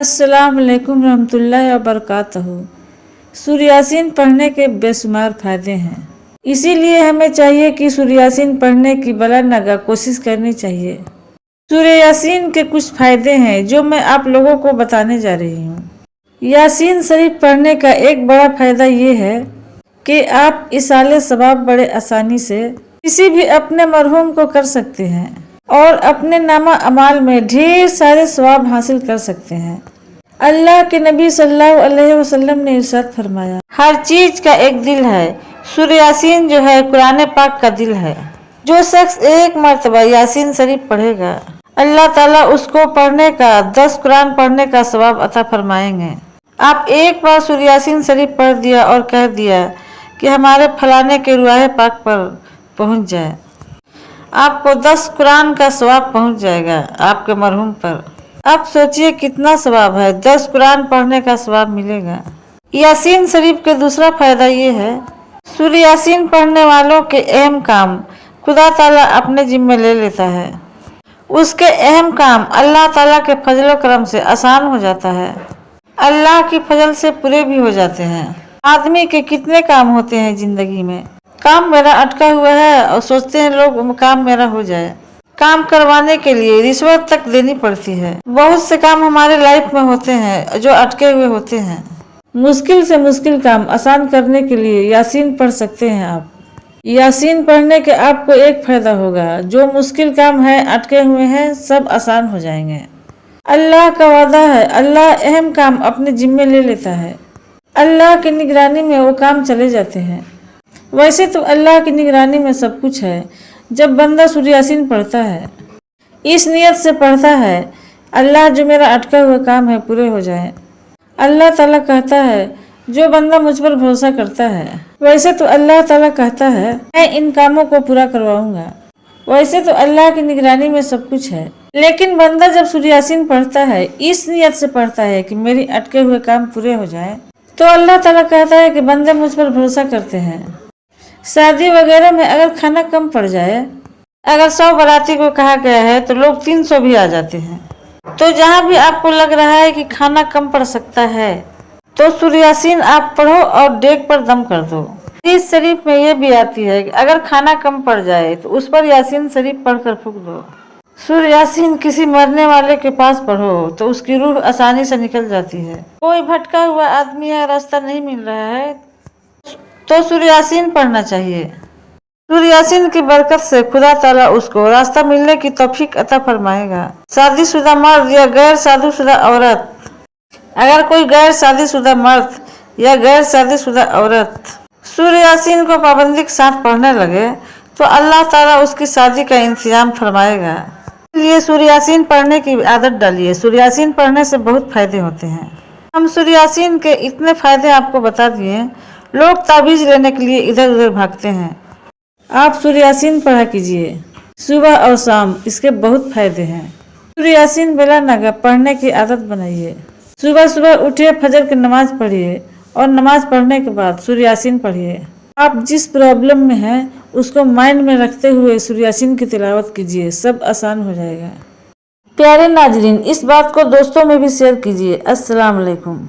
अस्सलाम वालेकुम रहमतुल्लाहि व बरकातहू। सूरह यासीन पढ़ने के बेशुमार फ़ायदे हैं, इसीलिए हमें चाहिए कि सूरह यासीन पढ़ने की बलानगा कोशिश करनी चाहिए। सूरह यासीन के कुछ फ़ायदे हैं जो मैं आप लोगों को बताने जा रही हूँ। यासीन शरीफ पढ़ने का एक बड़ा फ़ायदा ये है कि आप इसाले सवाब बड़े आसानी से किसी भी अपने मरहूम को कर सकते हैं और अपने नामा अमाल में ढेर सारे सवाब हासिल कर सकते हैं। अल्लाह के नबी सल्लल्लाहु अलैहि वसल्लम ने इरशाद फरमाया, हर चीज का एक दिल है, सूरह यासीन जो है कुरान पाक का दिल है। जो शख्स एक मर्तबा यासीन शरीफ पढ़ेगा, अल्लाह ताला उसको पढ़ने का 10 कुरान पढ़ने का सवाब अता फरमाएंगे। आप एक बार सूरह यासीन शरीफ पढ़ दिया और कह दिया कि हमारे फलाने के रुआए पाक पर पहुंच जाए, आपको 10 कुरान का सवाब पहुंच जाएगा आपके मरहूम पर। अब सोचिए कितना सवाब है, 10 कुरान पढ़ने का सवाब मिलेगा। यासीन शरीफ के दूसरा फायदा ये है, सूरह यासीन पढ़ने वालों के अहम काम खुदा ताला अपने जिम्मे ले लेता है। उसके अहम काम अल्लाह ताला के फजल करम से आसान हो जाता है। अल्लाह की फजल से पूरे भी हो जाते हैं। आदमी के कितने काम होते हैं जिंदगी में, काम मेरा अटका हुआ है और सोचते हैं लोग काम मेरा हो जाए। काम करवाने के लिए रिश्वत तक देनी पड़ती है। बहुत से काम हमारे लाइफ में होते हैं जो अटके हुए होते हैं। मुश्किल से मुश्किल काम आसान करने के लिए यासीन पढ़ सकते हैं आप। यासीन पढ़ने के आपको एक फायदा होगा, जो मुश्किल काम है अटके हुए हैं सब आसान हो जाएंगे। अल्लाह का वादा है, अल्लाह अहम काम अपने जिम्मे ले लेता है। अल्लाह की निगरानी में वो काम चले जाते हैं। वैसे तो अल्लाह की निगरानी में सब कुछ है। जब बंदा सूरह यासीन पढ़ता है, इस नियत से पढ़ता है अल्लाह जो मेरा अटका हुआ काम है पूरे हो जाए। अल्लाह ताला कहता है जो बंदा मुझ पर भरोसा करता है, वैसे तो अल्लाह ताला कहता है मैं इन कामों को पूरा करवाऊंगा। वैसे तो अल्लाह की निगरानी में सब कुछ है, लेकिन बंदा जब सूरह यासीन पढ़ता है, इस नियत से पढ़ता है कि मेरी अटके हुए काम पूरे हो जाए, तो अल्लाह ताला कहता है कि बंदे मुझ पर भरोसा करते हैं। शादी वगैरह में अगर खाना कम पड़ जाए, अगर 100 बाराती को कहा गया है तो लोग 300 भी आ जाते हैं। तो जहाँ भी आपको लग रहा है कि खाना कम पड़ सकता है, तो सूरह यासीन आप पढ़ो और डेग पर दम कर दो। हदीस शरीफ में ये भी आती है कि अगर खाना कम पड़ जाए तो उस पर यासीन शरीफ पढ़कर फूंक दो। सूरह यासीन किसी मरने वाले के पास पढ़ो तो उसकी रूह आसानी से निकल जाती है। कोई भटका हुआ आदमी है, रास्ता नहीं मिल रहा है, तो सूरह यासीन पढ़ना चाहिए। सूरह यासीन की बरकत से खुदा ताला उसको रास्ता मिलने की तौफीक अता फरमाएगा। शादीशुदा मर्द या गैर शादीशुदा औरत, अगर कोई गैर शादीशुदा मर्द या गैर शादीशुदा औरत सूरह यासीन को पाबंदी के साथ पढ़ने लगे तो अल्लाह ताला उसकी शादी का इंतजाम फरमाएगा। इसलिए सूरह यासीन पढ़ने की आदत डालिए। सूरह यासीन पढ़ने से बहुत फायदे होते हैं। हम सूरह यासीन के इतने फायदे आपको बता दिए, लोग ताबीज लेने के लिए इधर उधर भागते हैं। आप सूरह यासीन पढ़ा कीजिए सुबह और शाम, इसके बहुत फायदे हैं। सूरह यासीन बेलानगा पढ़ने की आदत बनाइए। सुबह सुबह उठिए, फजर की नमाज पढ़िए और नमाज पढ़ने के बाद सूरह यासीन पढ़िए। आप जिस प्रॉब्लम में हैं उसको माइंड में रखते हुए सूरह यासीन की तिलावत कीजिए, सब आसान हो जाएगा। प्यारे नाजरीन, इस बात को दोस्तों में भी शेयर कीजिए। अस्सलाम वालेकुम।